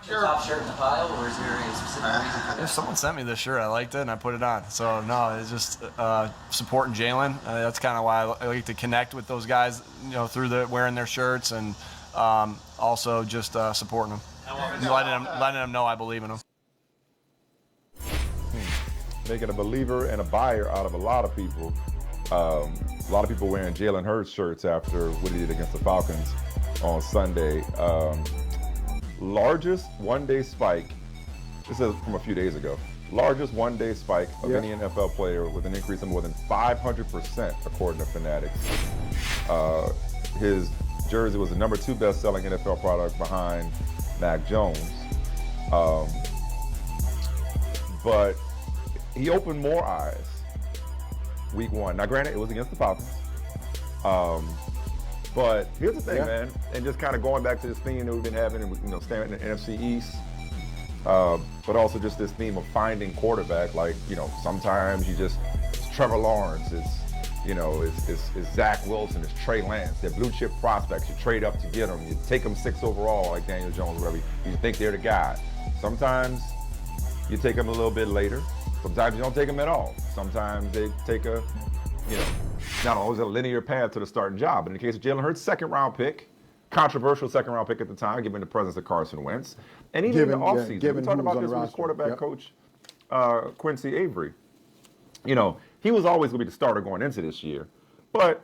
the top shirt in the pile, or is there a specific reason for that? If someone sent me this shirt, I liked it and I put it on. So no, it's just supporting Jalen. That's kind of why I like to connect with those guys, through wearing their shirts, and also just supporting them, letting them know I believe in them. Making a believer and a buyer out of a lot of people. A lot of people wearing Jalen Hurts shirts after what he did against the Falcons on Sunday. Largest one-day spike, this is from a few days ago, largest one-day spike of any NFL player with an increase of more than 500% according to Fanatics. His jersey was the number 2 best-selling NFL product behind Mac Jones. But he opened more eyes week 1. Now granted, it was against the Falcons. But here's the thing, man, and just kind of going back to this theme that we've been having, staying in the NFC East, but also just this theme of finding quarterback. Like, sometimes it's Trevor Lawrence, it's Zach Wilson, it's Trey Lance. They're blue chip prospects. You trade up to get them. You take them 6 overall, like Daniel Jones, wherever you think they're the guy. Sometimes you take them a little bit later. Sometimes you don't take them at all. Sometimes they take not always a linear path to the starting job. But in the case of Jalen Hurts, second-round pick, controversial second-round pick at the time, given the presence of Carson Wentz. And even in the offseason, we talked about this with his quarterback coach, Quincy Avery. He was always going to be the starter going into this year. But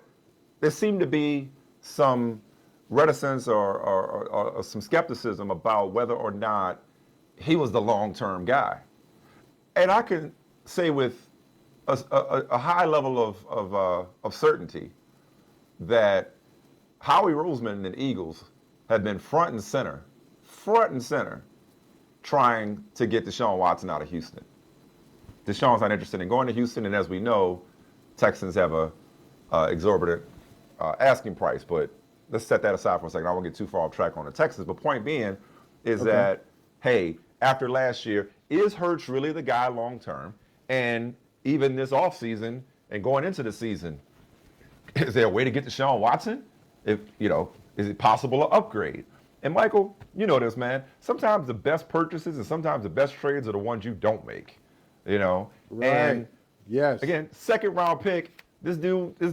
there seemed to be some reticence or some skepticism about whether or not he was the long-term guy. And I can say with a high level of certainty that Howie Roseman and the Eagles have been front and center, trying to get Deshaun Watson out of Houston. Deshaun's not interested in going to Houston, and as we know, Texans have a exorbitant asking price. But let's set that aside for a second. I won't get too far off track on the Texans. But point being is that, hey, after last year, is Hurts really the guy long term? And even this offseason and going into the season, is there a way to get Deshaun Watson? Is it possible to upgrade? And Michael, you know this, man. Sometimes the best purchases and sometimes the best trades are the ones you don't make. Right. And yes. Again, second round pick. This dude is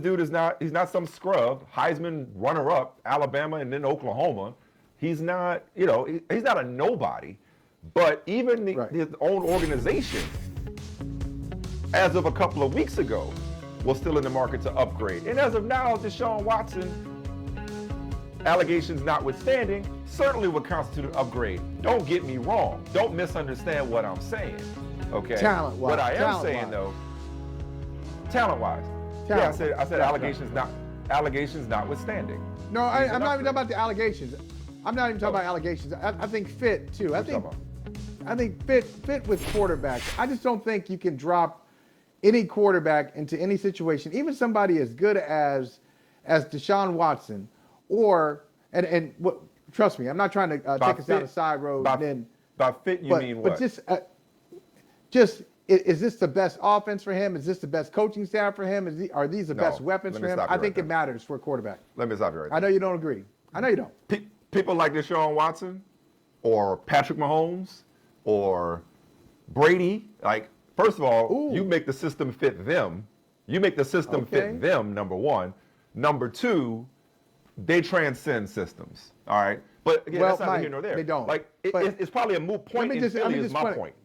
he's not some scrub, Heisman runner-up, Alabama and then Oklahoma. He's not, he's not a nobody. But even his own organization, as of a couple of weeks ago, was still in the market to upgrade. And as of now, Deshaun Watson, allegations notwithstanding, certainly would constitute an upgrade. Don't get me wrong. Don't misunderstand what I'm saying. Okay. Talent-wise. What I am saying though, talent-wise. Yeah, I said allegations notwithstanding. No, I'm not even talking about the allegations. I'm not even talking about allegations. I think fit too. I think fit with quarterbacks. I just don't think you can drop any quarterback into any situation, even somebody as good as Deshaun Watson, and trust me, I'm not trying to take us down a side road. By fit, you mean what? But just is this the best offense for him? Is this the best coaching staff for him? Are these the best weapons for him? I think it matters for a quarterback. Let me stop you right there. I know you don't agree. I know you don't. People like Deshaun Watson or Patrick Mahomes or Brady, first of all, you make the system fit them. You make the system fit them, number one. Number two, they transcend systems, all right? But again, that's neither here nor there. They don't. It's probably a moot point in Philly is my point.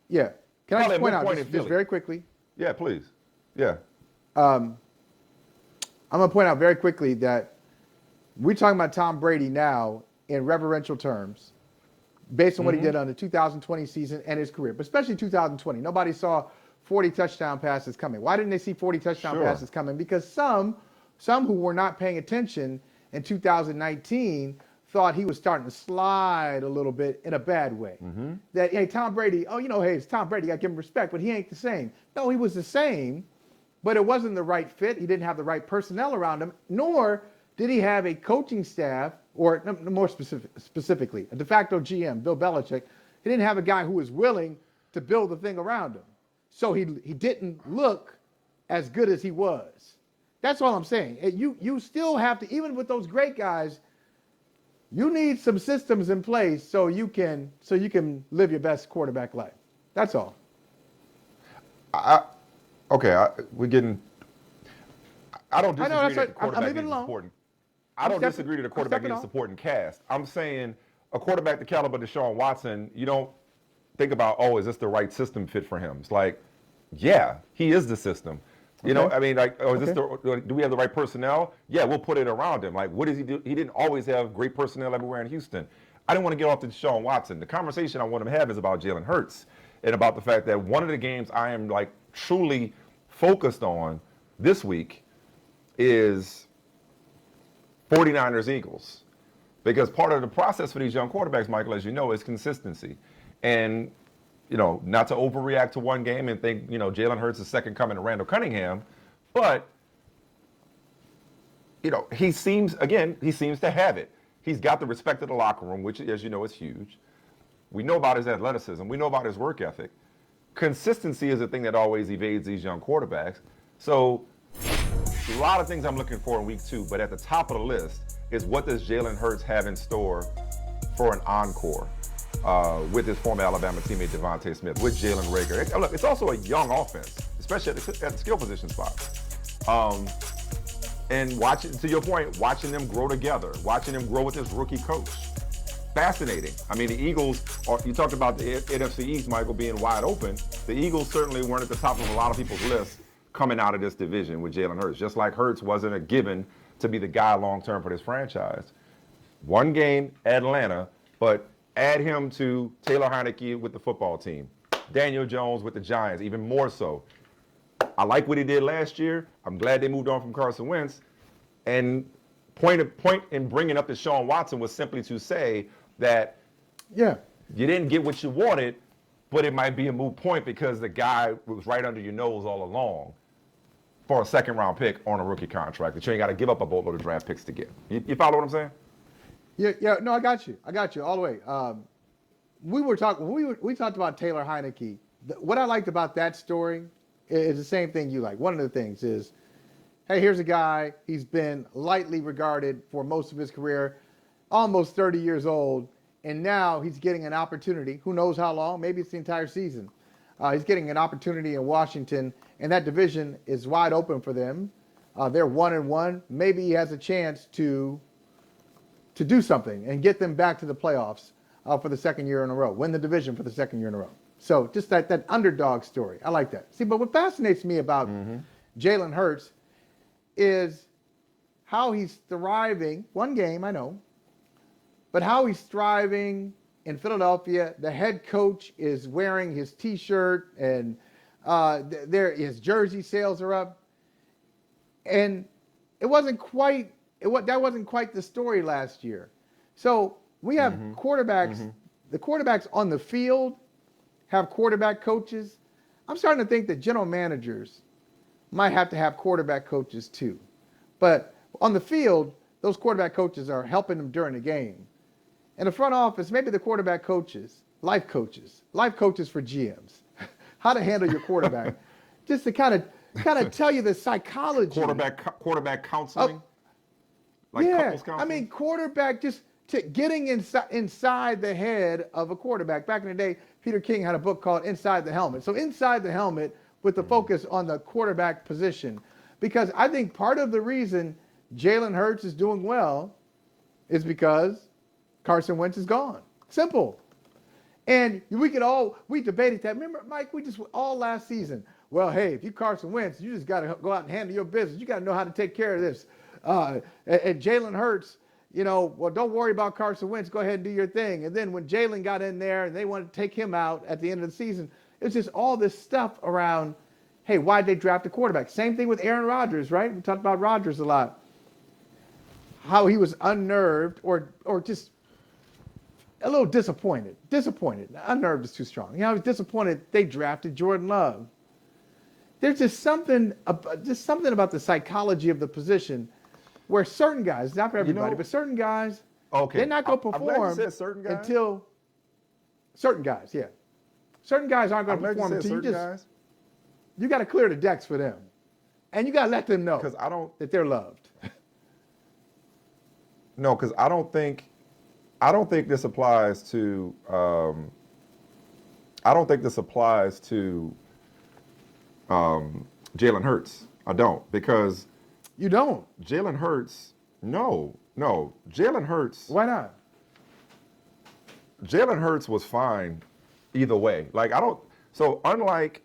Yeah. Can I just point out, just very quickly? Yeah, please. Yeah. I'm going to point out very quickly that we're talking about Tom Brady now in reverential terms based on what he did on the 2020 season and his career, but especially 2020. Nobody saw 40 touchdown passes coming. Why didn't they see 40 touchdown passes coming? Because some who were not paying attention in 2019 thought he was starting to slide a little bit in a bad way. That, hey, Tom Brady, hey, it's Tom Brady, I give him respect, but he ain't the same. No, he was the same, but it wasn't the right fit. He didn't have the right personnel around him, nor did he have a coaching staff, or more specifically, a de facto GM, Bill Belichick. He didn't have a guy who was willing to build the thing around him. So he didn't look as good as he was. That's all I'm saying. You still have to, even with those great guys, You need some systems in place so you can live your best quarterback life. That's all. We're getting. I don't disagree that the I'm quarterback leaving it needs alone. support. I don't disagree that the quarterback needs support and cast. I'm saying a quarterback the caliber of Deshaun Watson, you don't think about, oh, is this the right system fit for him? It's like, yeah, he is the system. You know, I mean, like, oh, is this do we have the right personnel? Yeah, we'll put it around him. Like, what does he do? He didn't always have great personnel everywhere in Houston. I didn't want to get off to Deshaun Watson. The conversation I want to have is about Jalen Hurts and about the fact that one of the games I am like truly focused on this week is 49ers Eagles. Because part of the process for these young quarterbacks, Michael, as you know, is consistency. And, you know, not to overreact to one game and think, you know, Jalen Hurts is second coming to Randall Cunningham, but, you know, he seems to have it. He's got the respect of the locker room, which, as you know, is huge. We know about his athleticism. We know about his work ethic. Consistency is the thing that always evades these young quarterbacks. So a lot of things I'm looking for in week 2, but at the top of the list is what does Jalen Hurts have in store for an encore with his former Alabama teammate Devontae Smith, with Jalen Reagor. Look, it's also a young offense, especially at the skill position spot. And watching, to your point, watching them grow together, watching them grow with this rookie coach. Fascinating. I mean, the Eagles, you talked about the NFC East, Michael, being wide open. The Eagles certainly weren't at the top of a lot of people's lists coming out of this division with Jalen Hurts, just like Hurts wasn't a given to be the guy long-term for this franchise. One game at Atlanta, but add him to Taylor Heineke with the football team, Daniel Jones with the Giants, even more so. I like what he did last year. I'm glad they moved on from Carson Wentz. And point in bringing up Deshaun Watson was simply to say that you didn't get what you wanted, but it might be a moot point because the guy was right under your nose all along for a second-round pick on a rookie contract that you ain't got to give up a boatload of draft picks to get. You follow what I'm saying? Yeah. No, I got you all the way. We talked about Taylor Heineke. What I liked about that story is the same thing you like. One of the things is, hey, here's a guy. He's been lightly regarded for most of his career, almost 30 years old, and now he's getting an opportunity. Who knows how long? Maybe it's the entire season. He's getting an opportunity in Washington, and that division is wide open for them. They're 1-1. Maybe he has a chance to do something and get them back to the playoffs for the second year in a row, win the division for the second year in a row. So just that underdog story. I like that. See, but what fascinates me about Jalen Hurts is how he's thriving. One game, I know, but how he's thriving in Philadelphia. The head coach is wearing his T-shirt, and his jersey sales are up. And that wasn't quite the story last year. So we have quarterbacks. The quarterbacks on the field have quarterback coaches. I'm starting to think that general managers might have to have quarterback coaches too. But on the field, those quarterback coaches are helping them during the game. In the front office, maybe the quarterback coaches, life coaches for GMs, how to handle your quarterback, just to kind of tell you the psychology. Quarterback counseling. Couples counseling. I mean, quarterback just getting inside the head of a quarterback. Back in the day, Peter King had a book called Inside the Helmet. So inside the helmet with the focus on the quarterback position. Because I think part of the reason Jalen Hurts is doing well is because Carson Wentz is gone. Simple. And we debated that. Remember, Mike, we just all last season. Well, hey, if you Carson Wentz, you just got to go out and handle your business. You got to know how to take care of this. And Jalen Hurts, well, don't worry about Carson Wentz. Go ahead and do your thing. And then when Jalen got in there and they wanted to take him out at the end of the season, it was just all this stuff around, hey, why'd they draft a quarterback? Same thing with Aaron Rodgers, right? We talked about Rodgers a lot. How he was unnerved or just a little disappointed. Unnerved is too strong. I was disappointed they drafted Jordan Love. There's just something about the psychology of the position where certain guys, not for everybody, but certain guys, they're not going to perform until certain guys, yeah. Certain guys aren't going to perform until you got to clear the decks for them. And you got to let them know that they're loved. No, because I don't think I don't think this applies to. I don't think this applies to Jalen Hurts. I don't, because You don't. Jalen Hurts. No. Jalen Hurts. Why not? Jalen Hurts was fine either way. Like I don't. So unlike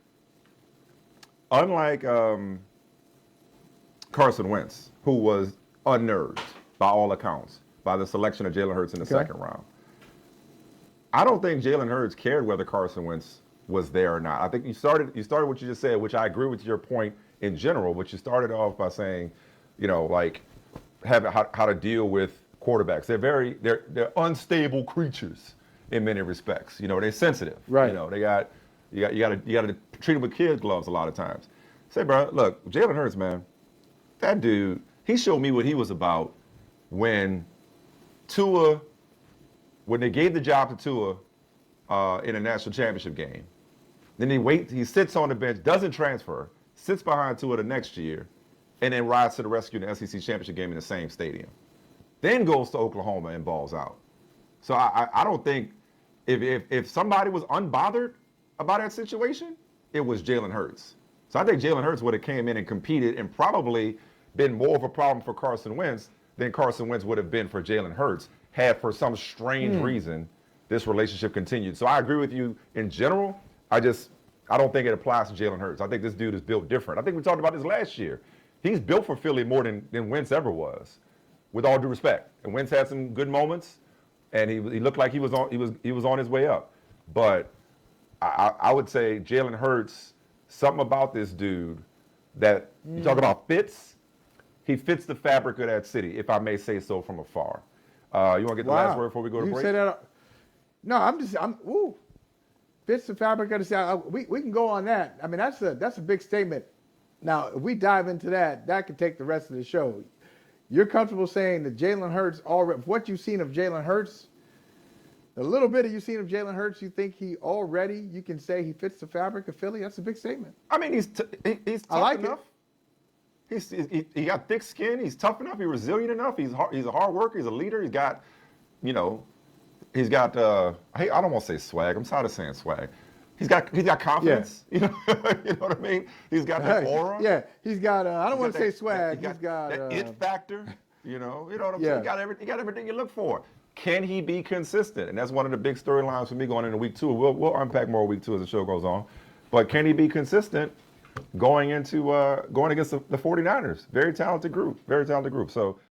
Carson Wentz, who was unnerved by all accounts by the selection of Jalen Hurts in the second round. I don't think Jalen Hurts cared whether Carson Wentz was there or not. I think you started what you just said, which I agree with your point in general, but you started off by saying, like how to deal with quarterbacks. They're unstable creatures in many respects. They're sensitive. Right. You got to treat them with kid gloves a lot of times. Say, bro, look, Jalen Hurts, man, that dude, he showed me what he was about when they gave the job to Tua in a national championship game. Then he sits on the bench, doesn't transfer, sits behind Tua the next year, and then rides to the rescue in the SEC championship game in the same stadium. Then goes to Oklahoma and balls out. So I don't think if somebody was unbothered about that situation, it was Jalen Hurts. So I think Jalen Hurts would have came in and competed and probably been more of a problem for Carson Wentz than Carson Wentz would have been for Jalen Hurts had for some strange reason this relationship continued. So I agree with you in general. I don't think it applies to Jalen Hurts. I think this dude is built different. I think we talked about this last year. He's built for Philly more than Wentz ever was, with all due respect. And Wentz had some good moments, and he looked like he was on his way up. But I would say Jalen Hurts, something about this dude that you talk about fits. He fits the fabric of that city, if I may say so from afar. You want to get the last word before we go to break? Say that? No, fits the fabric of the city. We can go on that. I mean, that's a big statement. Now, if we dive into that could take the rest of the show. You're comfortable saying that Jalen Hurts, what you've seen of Jalen Hurts, the little bit you've seen of Jalen Hurts, you think you can say he fits the fabric of Philly? That's a big statement. I mean, he's tough enough. He got thick skin. He's tough enough. He's resilient enough. He's a hard worker. He's a leader. He's got, I don't want to say swag. I'm tired of saying swag. He's got confidence. Yeah. You know what I mean? He's got that aura. Yeah, he's got. I don't want to say swag. He's got that it factor. You know what I'm saying? He got everything you look for. Can he be consistent? And that's one of the big storylines for me going into week 2. We'll unpack more week 2 as the show goes on. But can he be consistent going against the 49ers? Very talented group. So